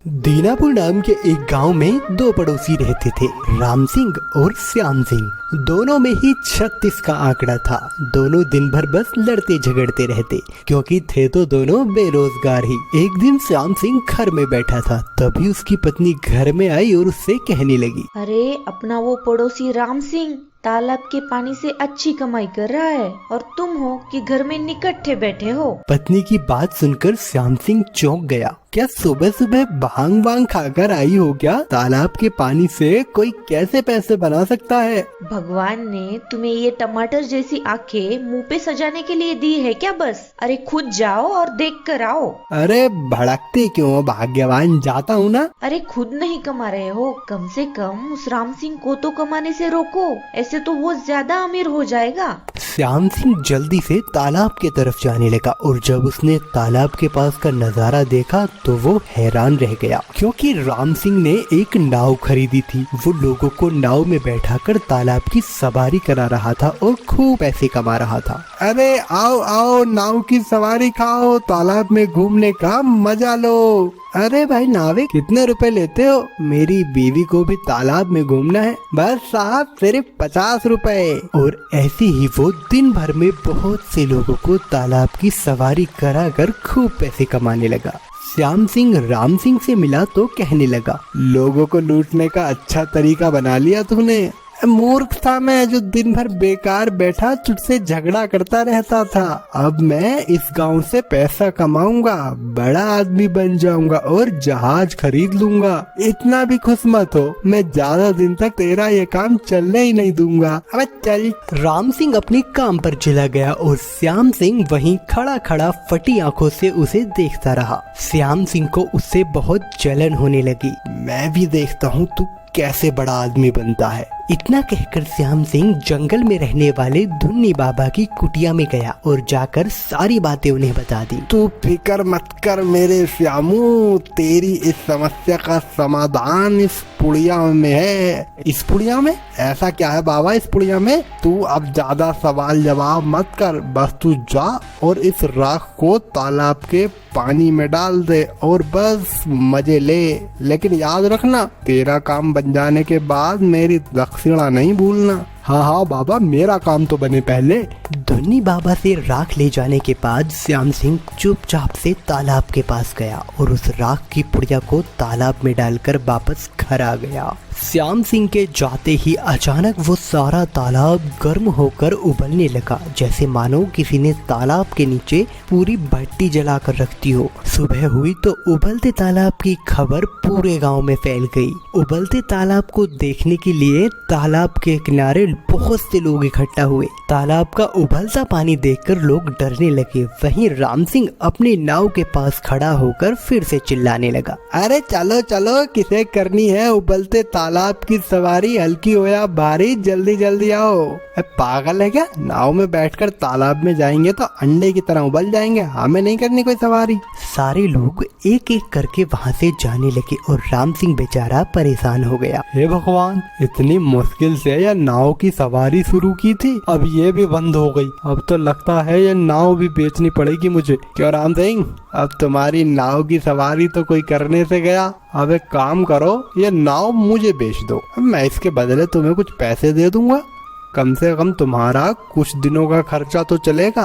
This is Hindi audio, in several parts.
दीनापुर नाम के एक गांव में दो पड़ोसी रहते थे, राम सिंह और श्याम सिंह। दोनों में ही 36 का आंकड़ा था। दोनों दिन भर बस लड़ते झगड़ते रहते, क्योंकि थे तो दोनों बेरोजगार ही। एक दिन श्याम सिंह घर में बैठा था, तभी उसकी पत्नी घर में आई और उससे कहने लगी, अरे अपना वो पड़ोसी राम सिंह तालाब के पानी से अच्छी कमाई कर रहा है और तुम हो कि घर में निकट्ठे बैठे हो। पत्नी की बात सुनकर श्याम सिंह चौंक गया। क्या सुबह सुबह भांग वांग खाकर आई हो क्या? तालाब के पानी से कोई कैसे पैसे बना सकता है? भगवान ने तुम्हें ये टमाटर जैसी आंखें मुंह पे सजाने के लिए दी है क्या? बस अरे खुद जाओ और देख कर आओ। अरे भड़कते क्यों, भाग्यवान जाता हूँ ना। अरे खुद नहीं कमा रहे हो, कम से कम उस राम सिंह को तो कमाने से रोको, ऐसे तो वो ज्यादा अमीर हो जाएगा। श्याम सिंह जल्दी से तालाब के तरफ जाने लगा और जब उसने तालाब के पास का नजारा देखा तो वो हैरान रह गया, क्योंकि राम सिंह ने एक नाव खरीदी थी। वो लोगों को नाव में बैठाकर तालाब की सवारी करा रहा था और खूब पैसे कमा रहा था। अरे आओ आओ, नाव की सवारी खाओ, तालाब में घूमने का मजा लो। अरे भाई नाविक, कितने रुपए लेते हो? मेरी बीवी को भी तालाब में घूमना है। बस साहब सिर्फ 50 रुपए। और ऐसे ही वो दिन भर में बहुत से लोगों को तालाब की सवारी कराकर खूब पैसे कमाने लगा। श्याम सिंह राम सिंह से मिला तो कहने लगा, लोगों को लूटने का अच्छा तरीका बना लिया तूने। मूर्ख था मैं, जो दिन भर बेकार बैठा तुझसे झगड़ा करता रहता था। अब मैं इस गांव से पैसा कमाऊंगा, बड़ा आदमी बन जाऊंगा और जहाज खरीद लूंगा। इतना भी खुश मत हो, मैं ज्यादा दिन तक तेरा ये काम चलने ही नहीं दूंगा। अब चल। राम सिंह अपने काम पर चला गया और श्याम सिंह वहीं खड़ा खड़ा फटी आंखों से उसे देखता रहा। श्याम सिंह को उससे बहुत जलन होने लगी। मैं भी देखता हूँ तू कैसे बड़ा आदमी बनता है। इतना कहकर श्याम सिंह जंगल में रहने वाले धुन्नी बाबा की कुटिया में गया और जाकर सारी बातें उन्हें बता दी। तू फिक्र मत कर मेरे श्यामू, तेरी इस समस्या का समाधान इस पुड़िया में है। इस पुड़िया में? ऐसा क्या है बाबा इस पुड़िया में? तू अब ज्यादा सवाल जवाब मत कर, बस तू जा और इस राख को तालाब के पानी में डाल दे और बस मजे ले। लेकिन याद रखना, तेरा काम बन जाने के बाद मेरी दक्षिणा नहीं भूलना। हाँ हाँ बाबा, मेरा काम तो बने पहले। धुन्नी बाबा से राख ले जाने के बाद श्याम सिंह चुपचाप से तालाब के पास गया और उस राख की पुड़िया को तालाब में डालकर वापस घर आ गया। श्याम सिंह के जाते ही अचानक वो सारा तालाब गर्म होकर उबलने लगा, जैसे मानो किसी ने तालाब के नीचे पूरी भट्टी जलाकर रख दी हो। सुबह हुई तो उबलते तालाब की खबर पूरे गांव में फैल गई। उबलते तालाब को देखने के लिए तालाब के किनारे बहुत से लोग इकट्ठा हुए। तालाब का उबलता पानी देखकर लोग डरने लगे। वहीं राम सिंह अपनी नाव के पास खड़ा होकर फिर से चिल्लाने लगा, अरे चलो चलो, किसे करनी है उबलते तालाब की सवारी, हल्की हो या भारी, जल्दी जल्दी आओ। पागल है क्या? नाव में बैठकर तालाब में जाएंगे तो अंडे की तरह उबल जाएंगे, हमें नहीं करनी कोई सवारी। सारे लोग एक एक करके वहाँ से जाने लगे और राम सिंह बेचारा परेशान हो गया। हे भगवान, इतनी मुश्किल से यह नाव की सवारी शुरू की थी, अब ये भी बंद हो गई। अब तो लगता है ये नाव भी बेचनी पड़ेगी मुझे। क्यों राम सिंह, अब तुम्हारी नाव की सवारी तो कोई करने से गया। अब एक काम करो, ये नाव मुझे बेच दो, मैं इसके बदले तुम्हें कुछ पैसे दे दूंगा। कम से कम तुम्हारा कुछ दिनों का खर्चा तो चलेगा।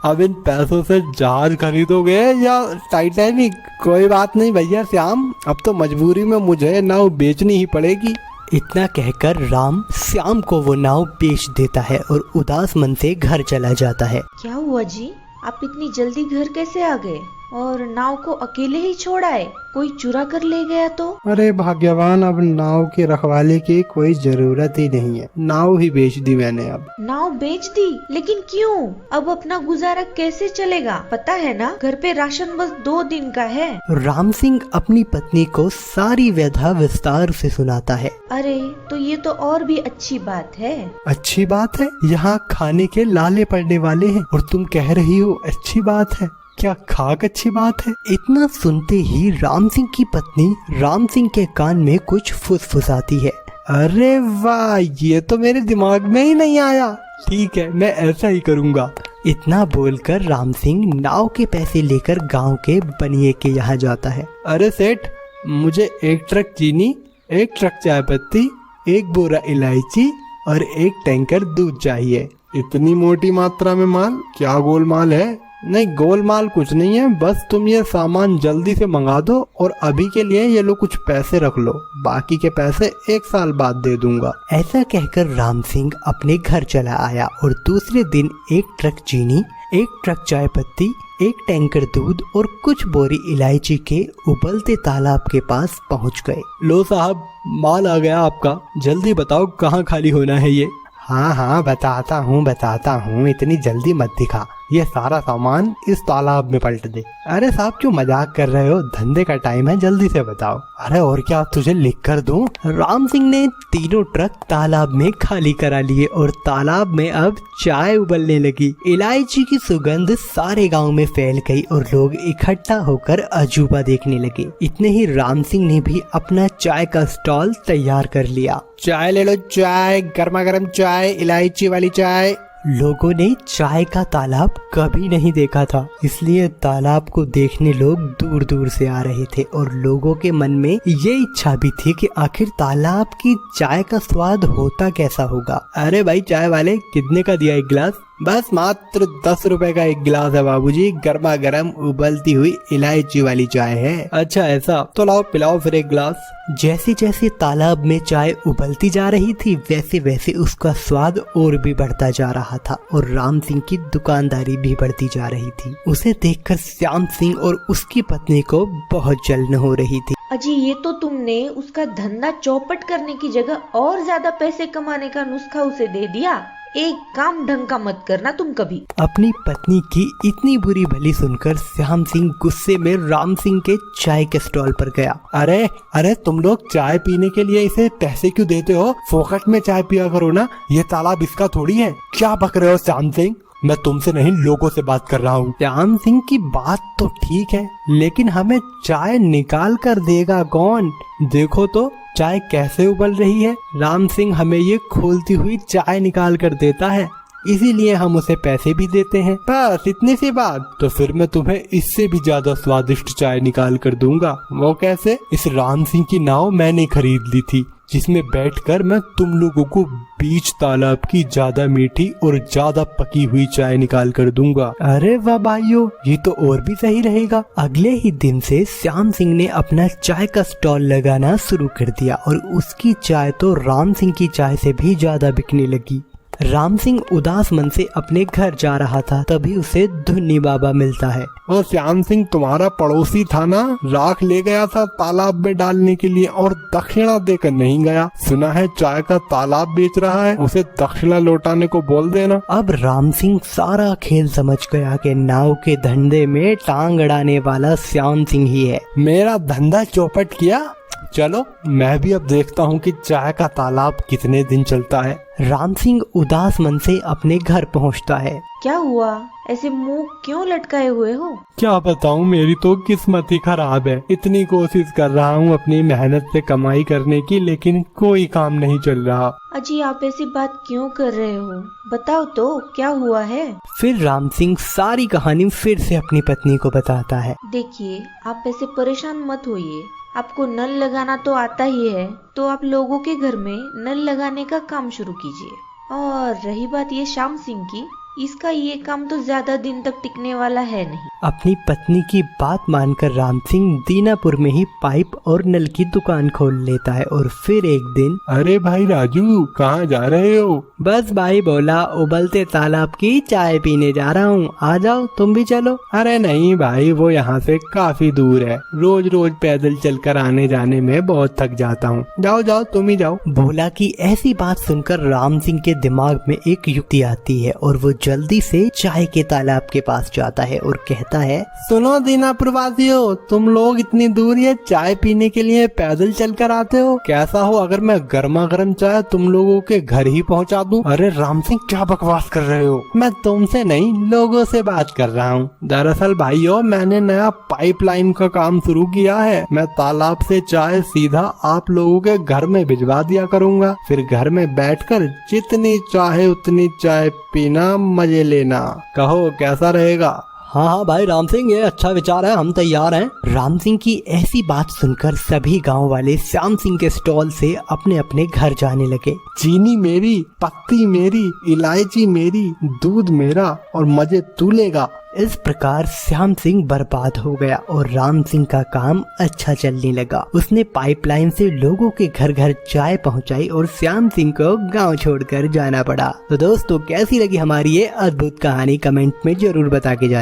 अब इन पैसों से जहाज खरीदोगे या टाइटैनिक? कोई बात नहीं भैया श्याम, अब तो मजबूरी में मुझे नाव बेचनी ही पड़ेगी। इतना कहकर राम श्याम को वो नाव बेच देता है और उदास मन से घर चला जाता है। क्या हुआ जी, आप इतनी जल्दी घर कैसे आ गए और नाव को अकेले ही छोड़ आए? कोई चुरा कर ले गया तो? अरे भाग्यवान, अब नाव की रखवाली की कोई जरूरत ही नहीं है, नाव ही बेच दी मैंने। अब नाव बेच दी? लेकिन क्यों? अब अपना गुजारा कैसे चलेगा? पता है ना, घर पे राशन बस 2 दिन का है। राम सिंह अपनी पत्नी को सारी व्यथा विस्तार से सुनाता है। अरे तो ये तो और भी अच्छी बात है। अच्छी बात है? यहाँ खाने के लाले पड़ने वाले हैं और तुम कह रही हो अच्छी बात है? क्या खाक अच्छी बात है? इतना सुनते ही राम सिंह की पत्नी राम सिंह के कान में कुछ फुसफुसाती है। अरे वाह, ये तो मेरे दिमाग में ही नहीं आया। ठीक है, मैं ऐसा ही करूँगा। इतना बोलकर राम सिंह नाव के पैसे लेकर गांव के बनिए के यहाँ जाता है। अरे सेठ, मुझे 1 ट्रक चीनी, 1 ट्रक चाय पत्ती, 1 बोरा इलायची और 1 टैंकर दूध चाहिए। इतनी मोटी मात्रा में माल? क्या गोलमाल है? नहीं, गोलमाल कुछ नहीं है, बस तुम ये सामान जल्दी से मंगा दो और अभी के लिए ये लो कुछ पैसे रख लो, बाकी के पैसे 1 साल बाद दे दूंगा। ऐसा कहकर राम सिंह अपने घर चला आया और दूसरे दिन 1 ट्रक चीनी, 1 ट्रक चाय पत्ती, 1 टैंकर दूध और कुछ बोरी इलायची के उबलते तालाब के पास पहुंच गए। लो साहब, माल आ गया आपका, जल्दी बताओ कहाँ खाली होना है ये। हाँ, बताता हूँ, इतनी जल्दी मत दिखा, ये सारा सामान इस तालाब में पलट दे। अरे साहब, क्यों मजाक कर रहे हो, धंधे का टाइम है, जल्दी से बताओ। अरे और क्या, तुझे लिख कर दूं? राम सिंह ने 3 ट्रक तालाब में खाली करा लिए और तालाब में अब चाय उबलने लगी। इलायची की सुगंध सारे गांव में फैल गई और लोग इकट्ठा होकर अजूबा देखने लगे। इतने ही राम सिंह ने भी अपना चाय का स्टॉल तैयार कर लिया। चाय ले लो, चाय, गर्मा गर्म चाय, इलायची वाली चाय। लोगों ने चाय का तालाब कभी नहीं देखा था, इसलिए तालाब को देखने लोग दूर दूर से आ रहे थे और लोगों के मन में ये इच्छा भी थी कि आखिर तालाब की चाय का स्वाद होता कैसा होगा। अरे भाई चाय वाले, कितने का दिया 1 गिलास? बस मात्र 10 रुपए का 1 गिलास है बाबूजी, गर्मा गर्म उबलती हुई इलायची वाली चाय है। अच्छा ऐसा, तो लाओ पिलाओ फिर 1 गिलास। जैसे जैसे तालाब में चाय उबलती जा रही थी वैसे वैसे उसका स्वाद और भी बढ़ता जा रहा था और राम सिंह की दुकानदारी भी बढ़ती जा रही थी। उसे देखकर श्याम सिंह और उसकी पत्नी को बहुत जलन हो रही थी। अजी, ये तो तुमने उसका धंधा चौपट करने की जगह और ज्यादा पैसे कमाने का नुस्खा उसे दे दिया। एक काम ढंग का मत करना तुम कभी। अपनी पत्नी की इतनी बुरी भली सुनकर श्याम सिंह गुस्से में राम सिंह के चाय के स्टॉल पर गया। अरे तुम लोग चाय पीने के लिए इसे पैसे क्यों देते हो? फोकट में चाय पिया करो ना, ये तालाब इसका थोड़ी है। क्या बक रहे हो श्याम सिंह? मैं तुमसे नहीं, लोगों से बात कर रहा हूँ। श्याम सिंह की बात तो ठीक है, लेकिन हमें चाय निकाल कर देगा कौन? देखो तो चाय कैसे उबल रही है। राम सिंह हमें ये खोलती हुई चाय निकाल कर देता है, इसीलिए हम उसे पैसे भी देते हैं। बस इतनी सी बात? तो फिर मैं तुम्हें इससे भी ज्यादा स्वादिष्ट चाय निकाल कर दूंगा। वो कैसे? इस राम सिंह की नाव मैंने खरीद ली थी, जिसमें बैठकर मैं तुम लोगों को बीच तालाब की ज्यादा मीठी और ज्यादा पकी हुई चाय निकाल कर दूंगा। अरे वाह भाइयों, ये तो और भी सही रहेगा। अगले ही दिन से श्याम सिंह ने अपना चाय का स्टॉल लगाना शुरू कर दिया और उसकी चाय तो राम सिंह की चाय से भी ज्यादा बिकने लगी। राम सिंह उदास मन से अपने घर जा रहा था, तभी उसे धुन्नी बाबा मिलता है। और श्याम सिंह तुम्हारा पड़ोसी था ना, राख ले गया था तालाब में डालने के लिए और दक्षिणा देकर नहीं गया। सुना है चाय का तालाब बेच रहा है, उसे दक्षिणा लौटाने को बोल देना। अब राम सिंह सारा खेल समझ गया कि नाव के धंधे में टांग अड़ाने वाला श्याम सिंह ही है। मेरा धंधा चौपट किया, चलो मैं भी अब देखता हूँ कि चाय का तालाब कितने दिन चलता है। राम सिंह उदास मन से अपने घर पहुँचता है। क्या हुआ, ऐसे मुंह क्यों लटकाए हुए हो? क्या बताऊँ, मेरी तो किस्मत ही खराब है। इतनी कोशिश कर रहा हूँ अपनी मेहनत से कमाई करने की, लेकिन कोई काम नहीं चल रहा। अजी, आप ऐसी बात क्यों कर रहे हो? बताओ तो क्या हुआ है? फिर राम सिंह सारी कहानी फिर से अपनी पत्नी को बताता है। देखिए, आप ऐसे परेशान मत होइए। आपको नल लगाना तो आता ही है, तो आप लोगों के घर में नल लगाने का काम शुरू कीजिए। और रही बात ये श्याम सिंह की, इसका ये काम तो ज्यादा दिन तक टिकने वाला है नहीं। अपनी पत्नी की बात मानकर राम सिंह दीनापुर में ही पाइप और नल की दुकान खोल लेता है और फिर एक दिन, अरे भाई राजू, कहाँ जा रहे हो? बस भाई बोला, उबलते तालाब की चाय पीने जा रहा हूँ, आ जाओ तुम भी चलो। अरे नहीं भाई, वो यहाँ से काफी दूर है, रोज रोज पैदल चलकर आने जाने में बहुत थक जाता हूँ। जाओ जाओ, तुम ही जाओ। भोला की ऐसी बात सुनकर राम सिंह के दिमाग में एक युक्ति आती है और वो जल्दी से चाय के तालाब के पास जाता है और कहता है, सुनो दीनापुर वासियों, तुम लोग इतनी दूर ये चाय पीने के लिए पैदल चलकर आते हो, कैसा हो अगर मैं गर्मा गर्म चाय तुम लोगों के घर ही पहुंचा दूं? अरे राम सिंह, क्या बकवास कर रहे हो? मैं तुमसे नहीं, लोगों से बात कर रहा हूँ। दरअसल भाइयों, मैंने नया पाइपलाइन का काम शुरू किया है। मैं तालाब से चाय सीधा आप लोगों के घर में भिजवा दिया करूँगा, फिर घर में बैठकर जितनी चाहे उतनी चाय पीना, मजे लेना। कहो कैसा रहेगा? हाँ हाँ भाई राम सिंह, ये अच्छा विचार है, हम तैयार हैं। राम सिंह की ऐसी बात सुनकर सभी गांव वाले श्याम सिंह के स्टॉल से अपने अपने घर जाने लगे। चीनी मेरी, पत्ती मेरी, इलायची मेरी, दूध मेरा और मजे तू लेगा। इस प्रकार श्याम सिंह बर्बाद हो गया और राम सिंह का काम अच्छा चलने लगा। उसने पाइपलाइन से लोगों के घर घर चाय पहुंचाई और श्याम सिंह को गांव छोड़कर जाना पड़ा। तो दोस्तों, कैसी लगी हमारी ये अद्भुत कहानी, कमेंट में जरूर बता के जाना।